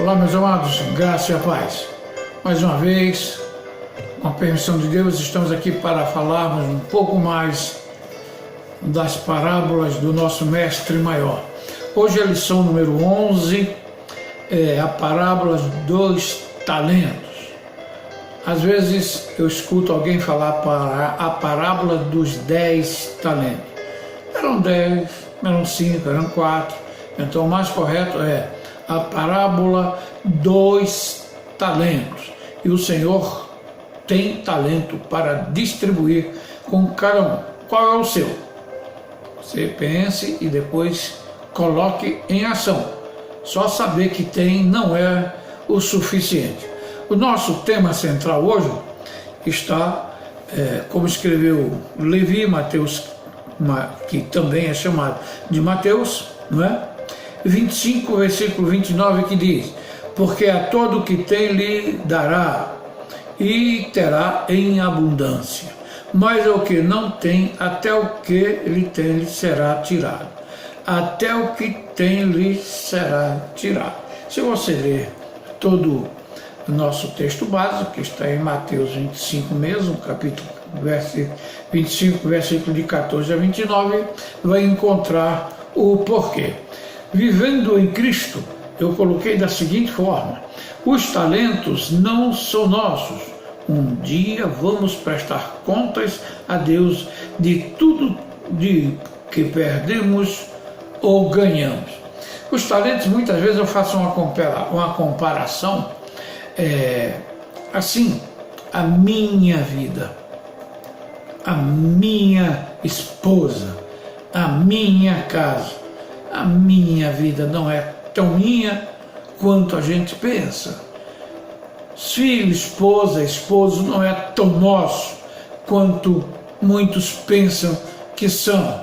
Olá, meus amados, graça e a paz. Mais uma vez, com a permissão de Deus, estamos aqui para falarmos um pouco mais das parábolas do nosso mestre maior. Hoje a lição número 11 é a parábola dos talentos. Às vezes eu escuto alguém falar para a parábola dos 10 talentos. Eram 10, eram 5, eram 4. Então o mais correto é a parábola dos talentos. E o Senhor tem talento para distribuir com cada um. Qual é o seu? Você pense e depois coloque em ação. Só saber que tem não é o suficiente. O nosso tema central hoje está, como escreveu Levi, Mateus, que também é chamado de Mateus, não é? 25, versículo 29, que diz: porque a todo que tem lhe dará, e terá em abundância, mas ao que não tem, até o que lhe tem lhe será tirado. Até o que tem lhe será tirado. Se você ler todo o nosso texto básico, que está em Mateus 25 mesmo, capítulo 25, versículo de 14 a 29, vai encontrar o porquê. Vivendo em Cristo, eu coloquei da seguinte forma: os talentos não são nossos. Um dia vamos prestar contas a Deus de tudo de que perdemos ou ganhamos. Os talentos, muitas vezes eu faço uma comparação, assim, a minha vida, a minha esposa, a minha casa. A minha vida não é tão minha quanto a gente pensa. Filho, esposa, esposo não é tão nosso quanto muitos pensam que são.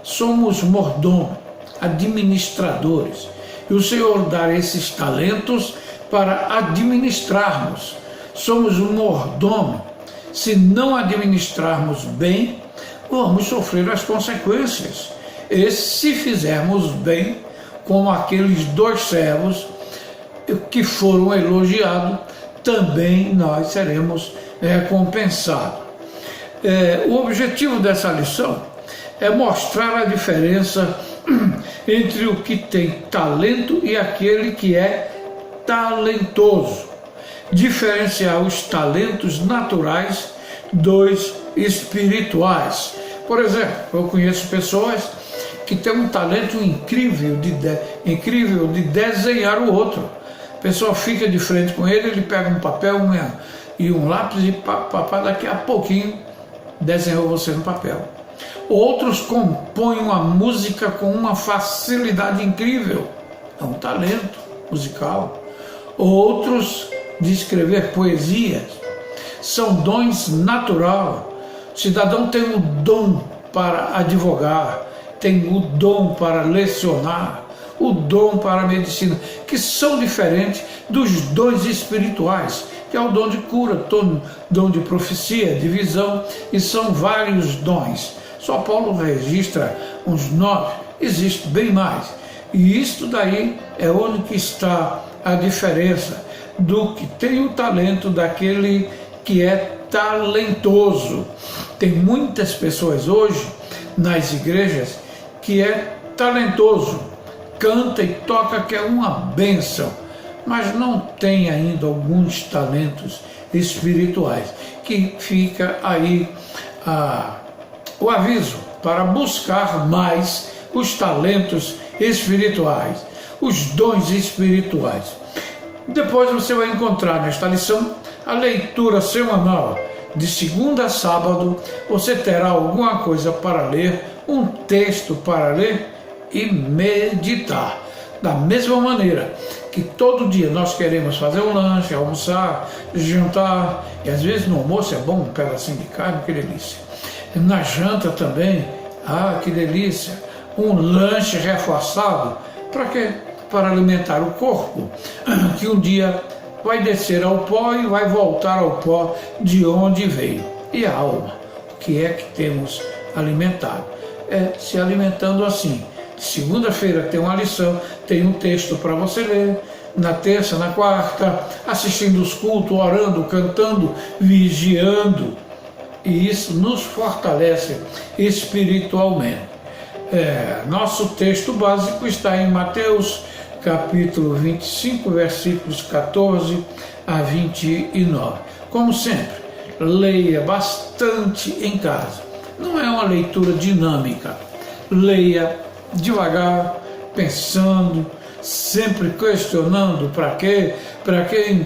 Somos mordomos, administradores. E o Senhor dá esses talentos para administrarmos. Somos um mordomo. Se não administrarmos bem, vamos sofrer as consequências. E se fizermos bem, como aqueles 2 servos que foram elogiados, também nós seremos recompensados. O objetivo dessa lição é mostrar a diferença entre o que tem talento e aquele que é talentoso. Diferenciar os talentos naturais dos espirituais. Por exemplo, eu conheço pessoas que têm um talento incrível de desenhar o outro. A pessoa fica de frente com ele, ele pega um papel e um lápis e daqui a pouquinho desenhou você no papel. Outros compõem uma música com uma facilidade incrível, é um talento musical. Outros de escrever poesias, são dons naturais. O cidadão tem o dom para advogar, tem o dom para lecionar, o dom para a medicina, que são diferentes dos dons espirituais, que é o dom de cura, dom de profecia, de visão, e são vários dons. Só Paulo registra uns 9, existe bem mais. E isto daí é onde que está a diferença do que tem o talento daquele que é talentoso. Tem muitas pessoas hoje nas igrejas que é talentoso, canta e toca que é uma bênção, mas não tem ainda alguns talentos espirituais, que fica aí o aviso para buscar mais os talentos espirituais, os dons espirituais. Depois você vai encontrar nesta lição a leitura semanal. De segunda a sábado você terá alguma coisa para ler, um texto para ler e meditar. Da mesma maneira que todo dia nós queremos fazer um lanche, almoçar, jantar, e às vezes no almoço é bom um pedacinho de carne, que delícia. Na janta também, que delícia. Um lanche reforçado, para quê? Para alimentar o corpo, que um dia vai descer ao pó e vai voltar ao pó de onde veio. E a alma, o que é que temos alimentado? É se alimentando assim. Segunda-feira tem uma lição, tem um texto para você ler. na terça, na quarta, assistindo os cultos, orando, cantando, vigiando. E isso nos fortalece espiritualmente. Nosso texto básico está em Mateus capítulo 25, versículos 14 a 29. Como sempre, leia bastante em casa. Não é uma leitura dinâmica. Leia devagar, pensando, sempre questionando para quê,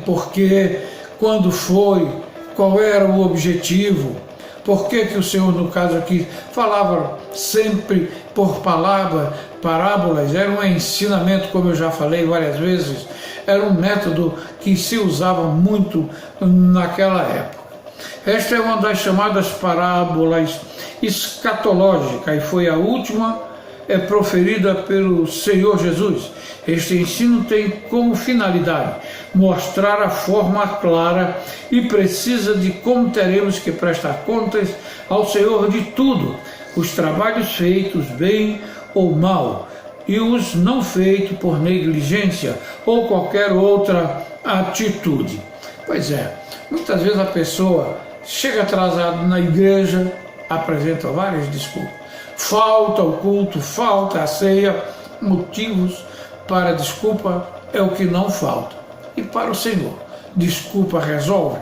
por quê, quando foi, qual era o objetivo, por que o Senhor, no caso aqui, falava sempre por parábolas, era um ensinamento, como eu já falei várias vezes, era um método que se usava muito naquela época. Esta é uma das chamadas parábolas escatológicas e foi a última proferida pelo Senhor Jesus. Este ensino tem como finalidade mostrar a forma clara e precisa de como teremos que prestar contas ao Senhor de tudo, os trabalhos feitos bem ou mal, e os não feitos por negligência ou qualquer outra atitude. Pois é, muitas vezes a pessoa chega atrasada na igreja, apresenta várias desculpas. Falta o culto, falta a ceia, motivos para desculpa é o que não falta. E para o Senhor, desculpa resolve?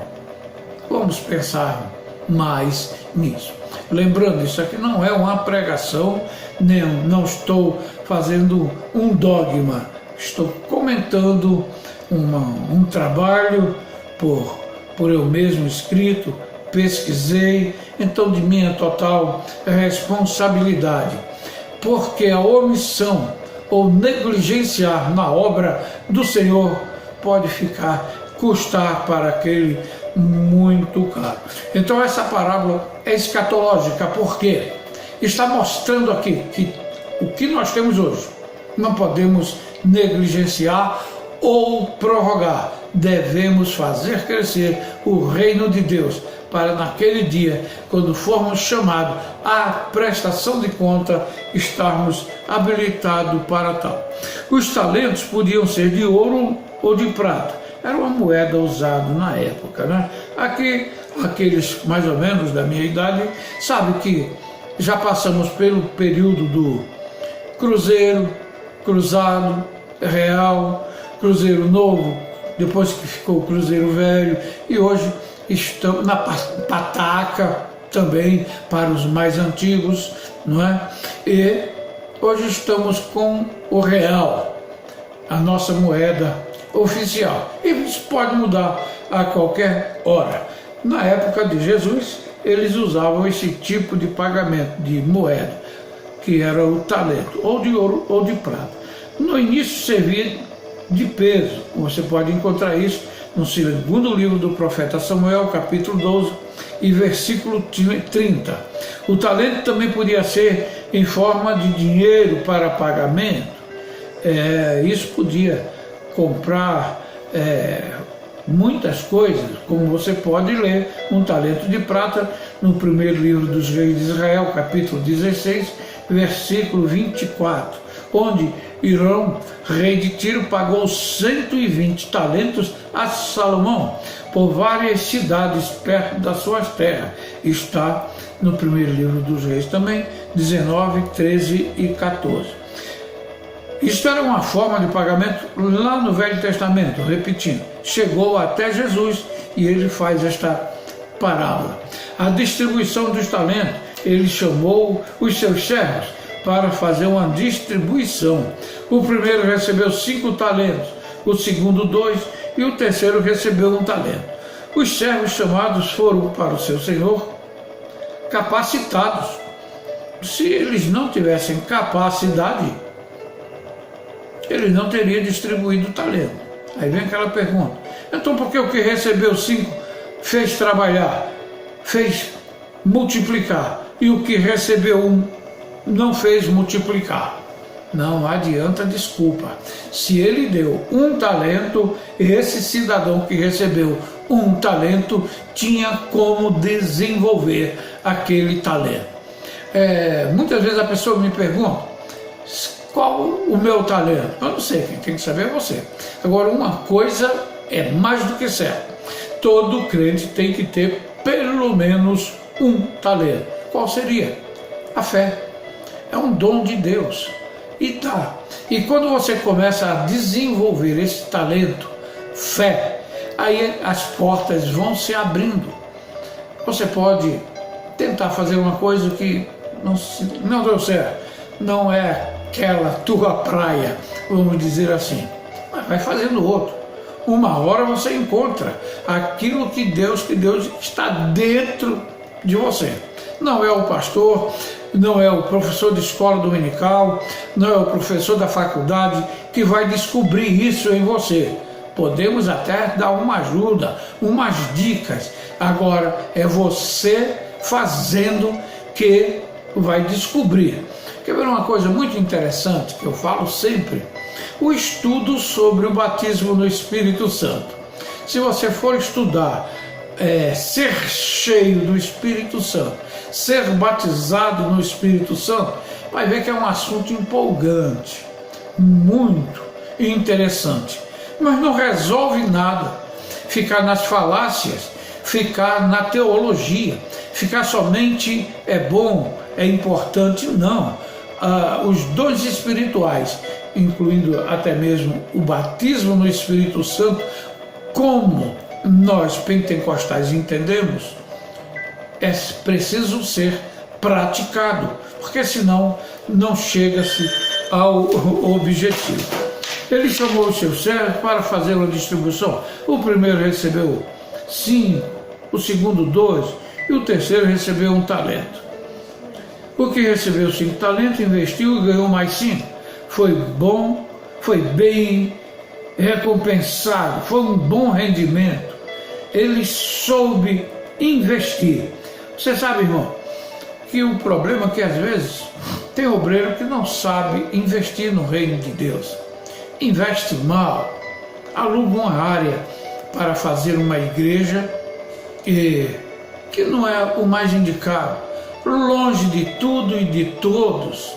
Vamos pensar mais nisso. Lembrando, isso aqui não é uma pregação, não estou fazendo um dogma, estou comentando um trabalho por eu mesmo escrito, pesquisei, então de minha total responsabilidade, porque a omissão ou negligenciar na obra do Senhor pode custar para aquele muito caro. Então essa parábola é escatológica, porque está mostrando aqui que o que nós temos hoje não podemos negligenciar ou prorrogar, devemos fazer crescer o reino de Deus, para naquele dia, quando formos chamados à prestação de conta, estarmos habilitados para tal. Os talentos podiam ser de ouro ou de prata, era uma moeda usada na época, né? Aqui, aqueles mais ou menos da minha idade, sabem que já passamos pelo período do cruzeiro, cruzado, real, cruzeiro novo, depois que ficou o cruzeiro velho, e hoje estamos na pataca também para os mais antigos, não é? E hoje estamos com o real, a nossa moeda oficial. E isso pode mudar a qualquer hora. Na época de Jesus, eles usavam esse tipo de pagamento de moeda, que era o talento, ou de ouro ou de prata. No início servia de peso. Você pode encontrar isso no segundo livro do profeta Samuel, capítulo 12 e versículo 30. O talento também podia ser em forma de dinheiro para pagamento. Isso podia comprar muitas coisas, como você pode ler um talento de prata no primeiro livro dos reis de Israel, capítulo 16, versículo 24, onde Hirão, rei de Tiro, pagou 120 talentos a Salomão por várias cidades perto das suas terras. Está no primeiro livro dos reis também, 19, 13 e 14. Isto era uma forma de pagamento lá no Velho Testamento, repetindo, chegou até Jesus e ele faz esta parábola. A distribuição dos talentos, ele chamou os seus servos para fazer uma distribuição. O primeiro recebeu 5 talentos, o segundo 2 e o terceiro recebeu 1 talento. Os servos chamados foram para o seu senhor capacitados. Se eles não tivessem capacidade, ele não teria distribuído o talento. Aí vem aquela pergunta, então por que o que recebeu 5 fez trabalhar, fez multiplicar, e o que recebeu 1 não fez multiplicar? Não adianta desculpa. Se ele deu 1 talento, esse cidadão que recebeu 1 talento tinha como desenvolver aquele talento. Muitas vezes a pessoa me pergunta, Qual o meu talento? Eu não sei, quem tem que saber é você. Agora, uma coisa é mais do que certa: todo crente tem que ter pelo menos um talento. Qual seria? A fé. É um dom de Deus. E tá. E quando você começa a desenvolver esse talento, fé, aí as portas vão se abrindo. Você pode tentar fazer uma coisa que não deu certo, não é aquela tua praia, vamos dizer assim, mas vai fazendo outro. Uma hora você encontra aquilo que Deus está dentro de você. Não é o pastor, não é o professor de escola dominical, não é o professor da faculdade que vai descobrir isso em você. Podemos até dar uma ajuda, umas dicas. Agora é você fazendo que vai descobrir. Quer ver uma coisa muito interessante que eu falo sempre? O estudo sobre o batismo no Espírito Santo. Se você for estudar ser cheio do Espírito Santo, ser batizado no Espírito Santo, vai ver que é um assunto empolgante, muito interessante, mas não resolve nada. Ficar nas falácias, ficar na teologia, ficar somente é bom, é importante, não. Os dons espirituais, incluindo até mesmo o batismo no Espírito Santo, como nós pentecostais entendemos, é preciso ser praticado, porque senão não chega-se ao objetivo. Ele chamou os seus servos para fazer uma distribuição. O primeiro recebeu 5, o segundo 2 e o terceiro recebeu 1 talento. O que recebeu 5 talentos investiu e ganhou mais 5. Foi bom, foi bem recompensado, foi um bom rendimento. Ele soube investir. Você sabe, irmão, que o problema é que às vezes tem obreiro que não sabe investir no reino de Deus. Investe mal, aluga uma área para fazer uma igreja que não é o mais indicado, longe de tudo e de todos.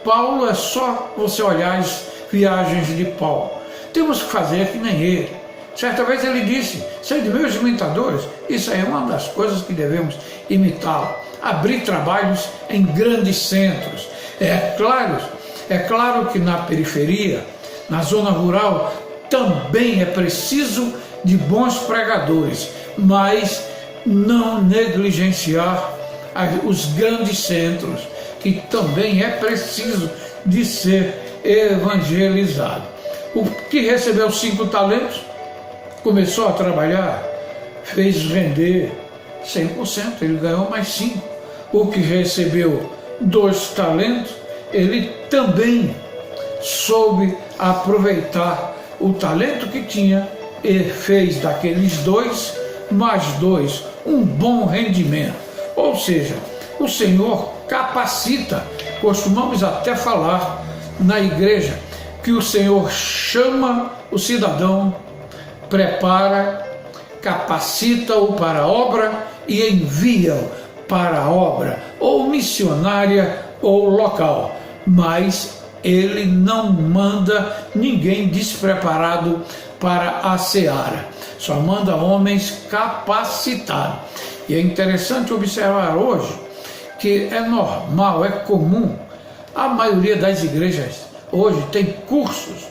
Paulo, é só você olhar as viagens de Paulo. Temos que fazer que nem ele. Certa vez ele disse: sede meus imitadores. Isso aí é uma das coisas que devemos imitá-lo. Abrir trabalhos em grandes centros. É claro que na periferia, na zona rural, também é preciso de bons pregadores, mas não negligenciar os grandes centros, que também é preciso de ser evangelizado. O que recebeu 5 talentos, começou a trabalhar, fez render 100%, ele ganhou mais 5. O que recebeu 2 talentos, ele também soube aproveitar o talento que tinha e fez daqueles 2 mais 2 um bom rendimento. Ou seja, o Senhor capacita. Costumamos até falar na igreja que o Senhor chama o cidadão, prepara, capacita-o para a obra e envia-o para a obra, ou missionária ou local. Mas ele não manda ninguém despreparado para a seara, só manda homens capacitados. E é interessante observar hoje que é normal, é comum, a maioria das igrejas hoje tem cursos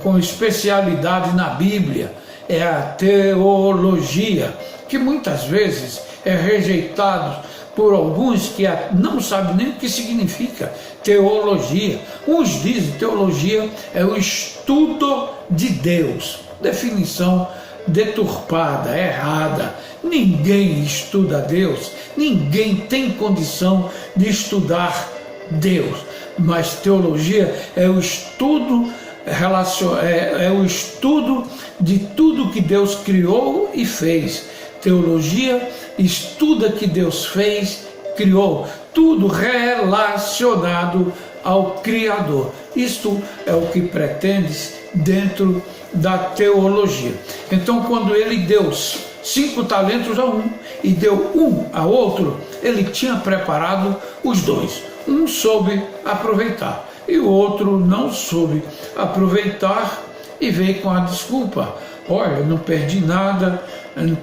com especialidade na Bíblia, é a teologia, que muitas vezes é rejeitado por alguns que não sabem nem o que significa teologia. Uns dizem que teologia é o estudo de Deus. Definição deturpada, errada. Ninguém estuda Deus, ninguém tem condição de estudar Deus. Mas teologia é o estudo é o estudo de tudo que Deus criou e fez. Teologia estuda que Deus fez, criou, tudo relacionado ao Criador. Isto é o que pretende dentro da teologia. Então, quando ele deu 5 talentos a um e deu 1 a outro, ele tinha preparado os 2. Um soube aproveitar e o outro não soube aproveitar e veio com a desculpa: olha, não perdi nada,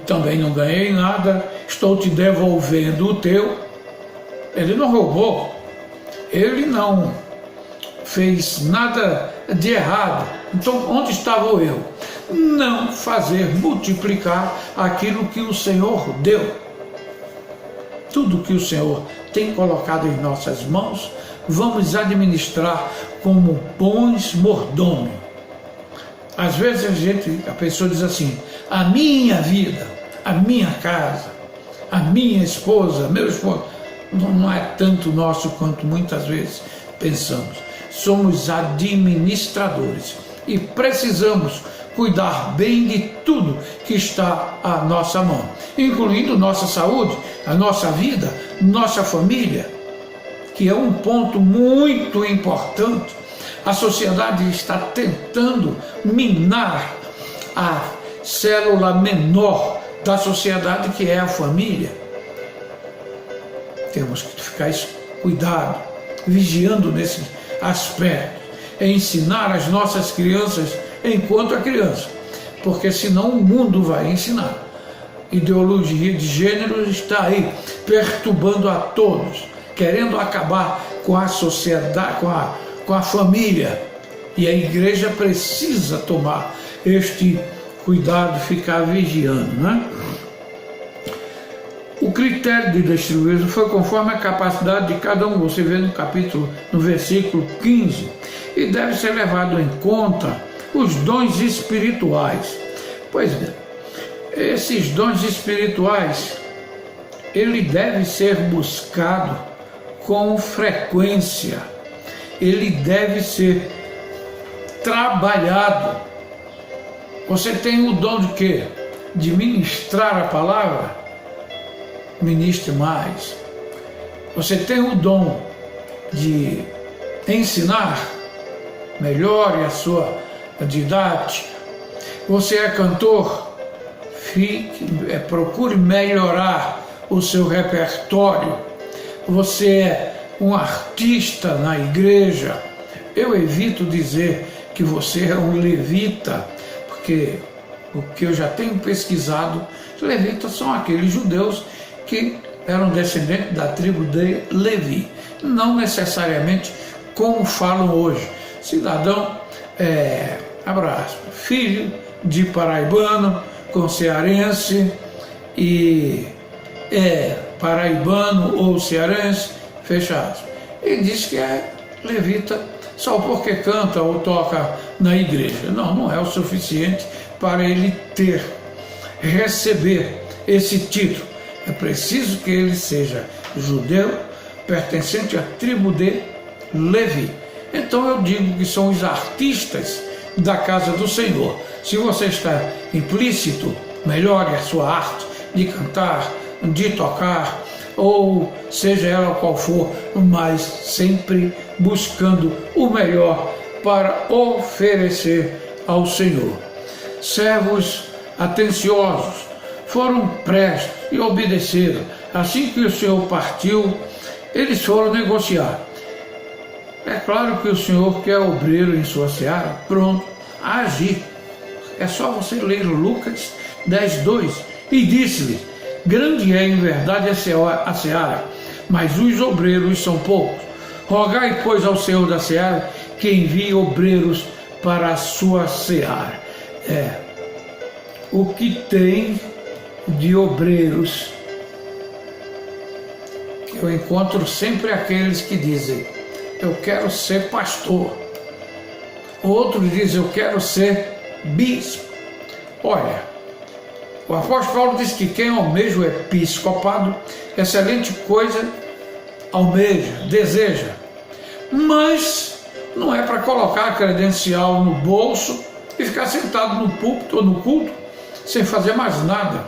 também não ganhei nada, estou te devolvendo o teu. Ele não roubou, ele não fez nada de errado. Então, onde estava o erro? Não fazer multiplicar aquilo que o Senhor deu. Tudo que o Senhor tem colocado em nossas mãos, vamos administrar como bons mordomos. Às vezes a pessoa diz assim: a minha vida, a minha casa, a minha esposa, meu esposo. Não é tanto nosso quanto muitas vezes pensamos. Somos administradores e precisamos cuidar bem de tudo que está à nossa mão, incluindo nossa saúde, a nossa vida, nossa família, que é um ponto muito importante. A sociedade está tentando minar a célula menor da sociedade, que é a família. Temos que ficar cuidado, vigiando nesse aspecto, ensinar as nossas crianças enquanto a criança, porque senão o mundo vai ensinar. Ideologia de gênero está aí, perturbando a todos, querendo acabar com a sociedade, com a família. E a igreja precisa tomar este cuidado, ficar vigiando, né? O critério de distribuição foi conforme a capacidade de cada um. Você vê no versículo 15. E deve ser levado em conta os dons espirituais. Pois bem, esses dons espirituais, ele deve ser buscado com frequência. Ele deve ser trabalhado. Você tem o dom de quê? De ministrar a palavra? Ministre mais. Você tem o dom de ensinar? Melhore a sua didática. Você é cantor? Procure melhorar o seu repertório. Você é um artista na igreja? Eu evito dizer que você é um levita, porque o que eu já tenho pesquisado, os levitas são aqueles judeus que eram descendentes da tribo de Levi, não necessariamente como falam hoje, cidadão, abraço, filho de paraibano com cearense e paraibano ou cearense, fecha aspas. Ele diz que é levita só porque canta ou toca na igreja. Não é o suficiente para ele receber esse título. É preciso que ele seja judeu, pertencente à tribo de Levi. Então eu digo que são os artistas da casa do Senhor. Se você está implícito, melhore a sua arte de cantar, de tocar, ou seja ela qual for, mas sempre buscando o melhor para oferecer ao Senhor. Servos atenciosos, foram prestos e obedeceram. Assim que o Senhor partiu, eles foram negociar. É claro que o Senhor, que é obreiro em sua seara, pronto a agir. É só você ler Lucas 10:2. E disse-lhe: grande é em verdade a seara, mas os obreiros são poucos. Rogai, pois, ao Senhor da seara que envie obreiros para a sua seara. O que tem de obreiros, eu encontro sempre aqueles que dizem: eu quero ser pastor. Outros dizem: eu quero ser bispo. Olha, o apóstolo Paulo diz que quem almeja o episcopado, excelente coisa almeja, deseja, mas não é para colocar a credencial no bolso e ficar sentado no púlpito ou no culto sem fazer mais nada.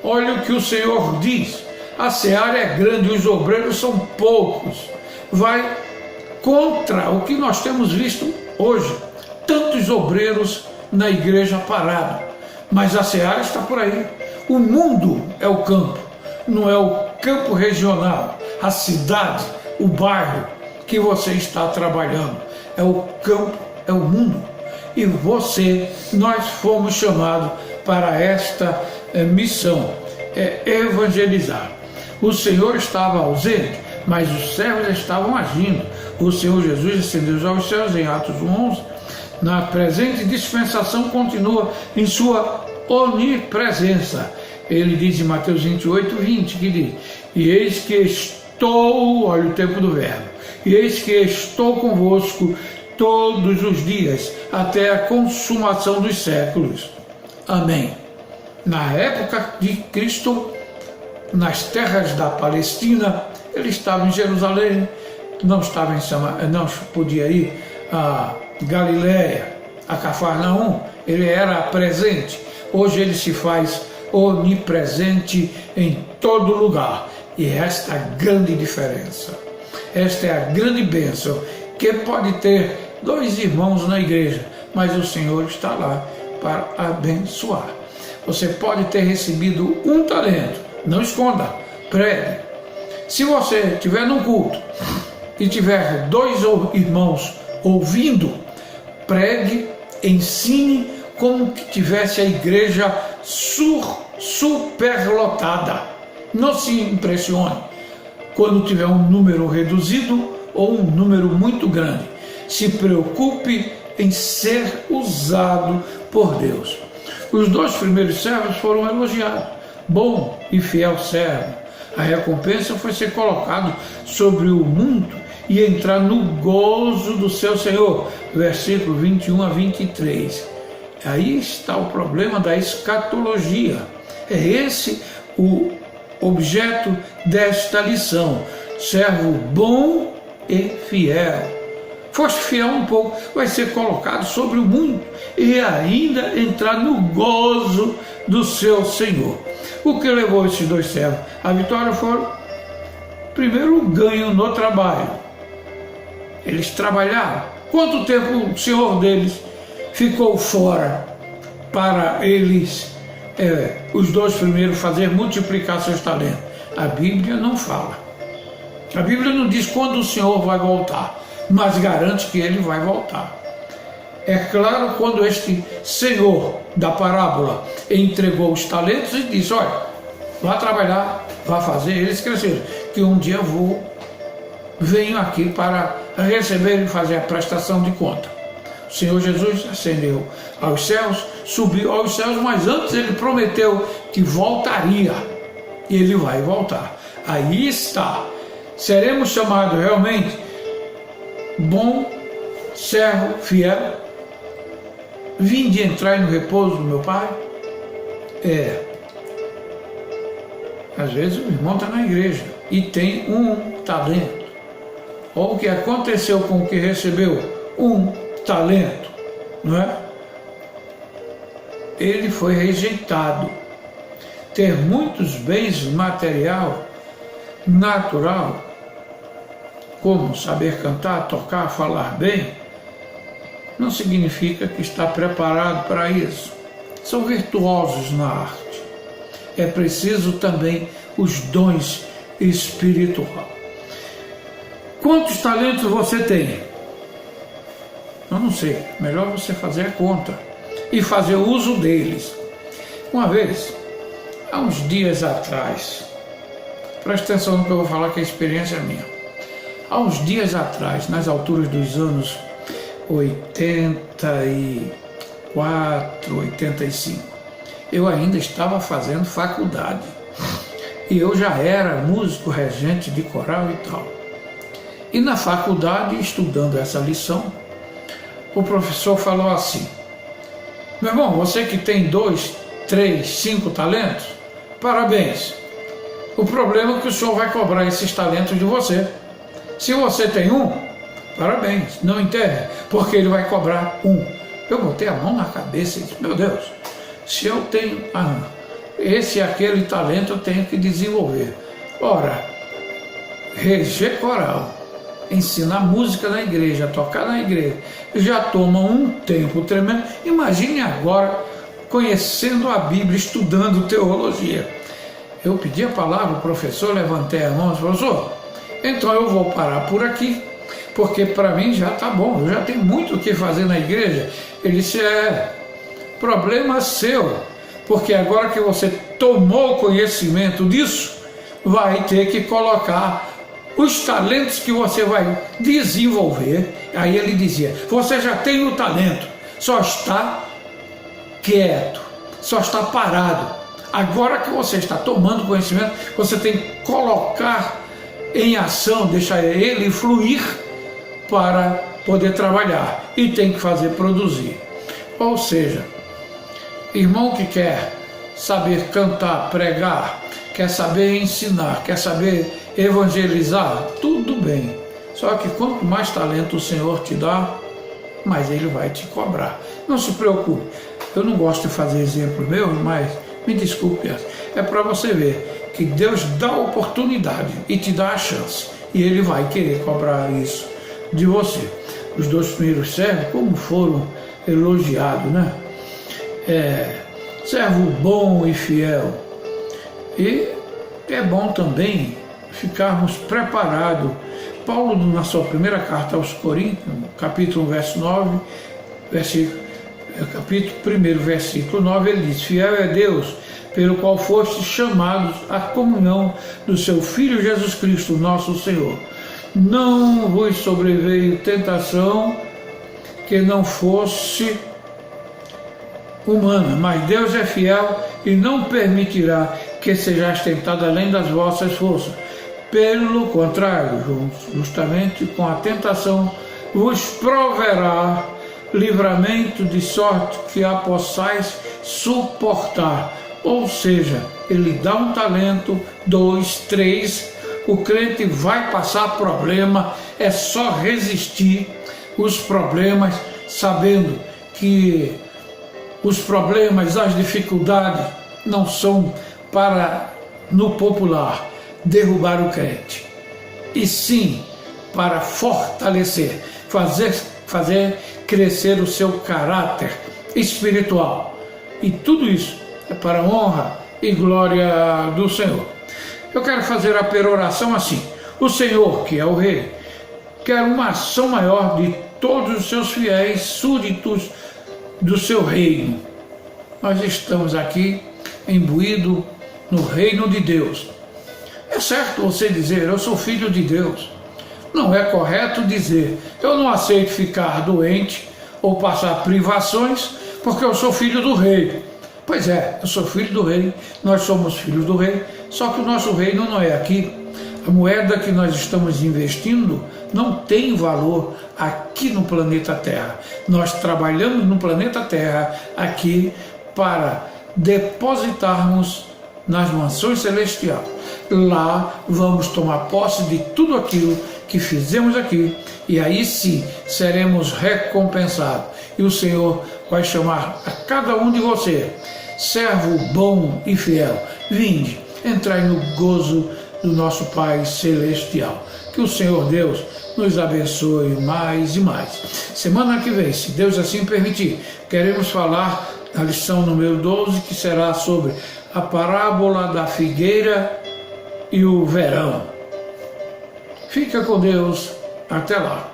Olha o que o Senhor diz: a seara é grande, os obreiros são poucos. Vai contra o que nós temos visto hoje, tantos obreiros na igreja parados, mas a seara está por aí. O mundo é o campo, não é o campo regional, a cidade o bairro que você está trabalhando, é o campo, é o mundo. E nós fomos chamados para esta missão, evangelizar. O Senhor estava ausente, mas os servos estavam agindo. O Senhor Jesus ascendeu aos céus em Atos 11. Na presente dispensação continua em sua onipresença. Ele diz em Mateus 28, 20, que diz: e eis que estou, olha o tempo do verbo, e eis que estou convosco todos os dias, até a consumação dos séculos. Amém. Na época de Cristo, nas terras da Palestina, ele estava em Jerusalém, não estava em Samaria, não podia ir a Galiléia, a Cafarnaum, ele era presente. Hoje ele se faz onipresente em todo lugar. E esta é a grande diferença. Esta é a grande bênção, que pode ter 2 irmãos na igreja, mas o Senhor está lá para abençoar. Você pode ter recebido 1 talento, não esconda, pregue. Se você estiver num culto e tiver 2 irmãos ouvindo, pregue, ensine como que tivesse a igreja superlotada. Não se impressione quando tiver um número reduzido ou um número muito grande. Se preocupe em ser usado por Deus. Os 2 primeiros servos foram elogiados. Bom e fiel servo. A recompensa foi ser colocado sobre o mundo e entrar no gozo do seu Senhor. Versículo 21 a 23. Aí está o problema da escatologia. É esse o objeto desta lição. Servo bom e fiel. Foste fiel um pouco, vai ser colocado sobre o mundo e ainda entrar no gozo do seu Senhor. O que levou esses 2 servos à vitória foi, primeiro, o ganho no trabalho. Eles trabalharam. Quanto tempo o Senhor deles ficou fora para eles, os 2 primeiros, fazer multiplicar seus talentos? A Bíblia não fala. A Bíblia não diz quando o Senhor vai voltar, mas garante que ele vai voltar. É claro, quando este Senhor da parábola entregou os talentos e disse: olha, vá trabalhar, vá fazer, eles cresceram, que um dia venho aqui para receber e fazer a prestação de conta. O Senhor Jesus ascendeu aos céus, subiu aos céus, mas antes ele prometeu que voltaria, e ele vai voltar. Aí está, seremos chamados realmente bom, servo, fiel, vinde entrar no repouso do meu Pai. Às vezes o irmão está na igreja e tem 1 talento, ou o que aconteceu com o que recebeu 1 talento, não é? Ele foi rejeitado. Ter muitos bens material, natural, como saber cantar, tocar, falar bem, não significa que está preparado para isso. São virtuosos na arte. É preciso também os dons espirituais. Quantos talentos você tem? Eu não sei. Melhor você fazer a conta e fazer uso deles. Uma vez, há uns dias atrás, presta atenção no que eu vou falar, que a experiência é minha. Há uns dias atrás, nas alturas dos anos 84, 85, eu ainda estava fazendo faculdade. E eu já era músico, regente de coral e tal. E na faculdade, estudando essa lição, o professor falou assim: meu irmão, você que tem 2, 3, 5 talentos, parabéns. O problema é que o senhor vai cobrar esses talentos de você. Se você tem 1, parabéns, não enterre, porque ele vai cobrar 1. Eu botei a mão na cabeça e disse: meu Deus, se eu tenho esse e aquele talento, eu tenho que desenvolver. Ora, reger coral, ensinar música na igreja, tocar na igreja, já toma um tempo tremendo. Imagine agora conhecendo a Bíblia, estudando teologia. Eu pedi a palavra, o professor, levantei a mão e disse: professor, Então eu vou parar por aqui, porque para mim já está bom, eu já tenho muito o que fazer na igreja. Ele disse, problema seu, porque agora que você tomou conhecimento disso, vai ter que colocar os talentos que você vai desenvolver. Aí ele dizia, você já tem o talento, só está quieto, só está parado. Agora que você está tomando conhecimento, você tem que colocar em ação, deixar ele fluir para poder trabalhar e tem que fazer produzir. Ou seja, irmão que quer saber cantar, pregar, quer saber ensinar, quer saber evangelizar, tudo bem. Só que quanto mais talento o Senhor te dá, mais Ele vai te cobrar. Não se preocupe, eu não gosto de fazer exemplo meu, mas me desculpe, é para você ver que Deus dá a oportunidade e te dá a chance, e Ele vai querer cobrar isso de você. Os 2 primeiros servos, como foram elogiados, né? Servo bom e fiel. E é bom também ficarmos preparados. Paulo, na sua primeira carta aos Coríntios, capítulo 1, verso 9, capítulo 1, versículo 9, ele diz, fiel é Deus, pelo qual fostes chamados à comunhão do seu Filho Jesus Cristo, nosso Senhor. Não vos sobreveio tentação que não fosse humana, mas Deus é fiel e não permitirá que sejais tentado além das vossas forças. Pelo contrário, justamente com a tentação vos proverá livramento, de sorte que a possais suportar. Ou seja, ele dá um talento, 2, 3, o crente vai passar problema, é só resistir os problemas, sabendo que os problemas, as dificuldades não são para, no popular, derrubar o crente, e sim para fortalecer, fazer crescer o seu caráter espiritual. E tudo isso é para a honra e glória do Senhor. Eu quero fazer a peroração assim: o Senhor, que é o Rei, quer uma ação maior de todos os seus fiéis súditos do seu reino. Nós estamos aqui imbuídos no reino de Deus. É certo você dizer, eu sou filho de Deus. Não é correto dizer, eu não aceito ficar doente ou passar privações porque eu sou filho do rei. Pois é, eu sou filho do rei, nós somos filhos do rei, só que o nosso reino não é aqui. A moeda que nós estamos investindo não tem valor aqui no planeta Terra. Nós trabalhamos no planeta Terra aqui para depositarmos nas mansões celestiais. Lá vamos tomar posse de tudo aquilo que fizemos aqui, e aí sim seremos recompensados. E o Senhor vai chamar a cada um de você, servo bom e fiel, vinde, entrai no gozo do nosso Pai Celestial. Que o Senhor Deus nos abençoe mais e mais. Semana que vem, se Deus assim permitir, queremos falar da lição número 12, que será sobre a parábola da figueira e o verão. Fica com Deus, até lá.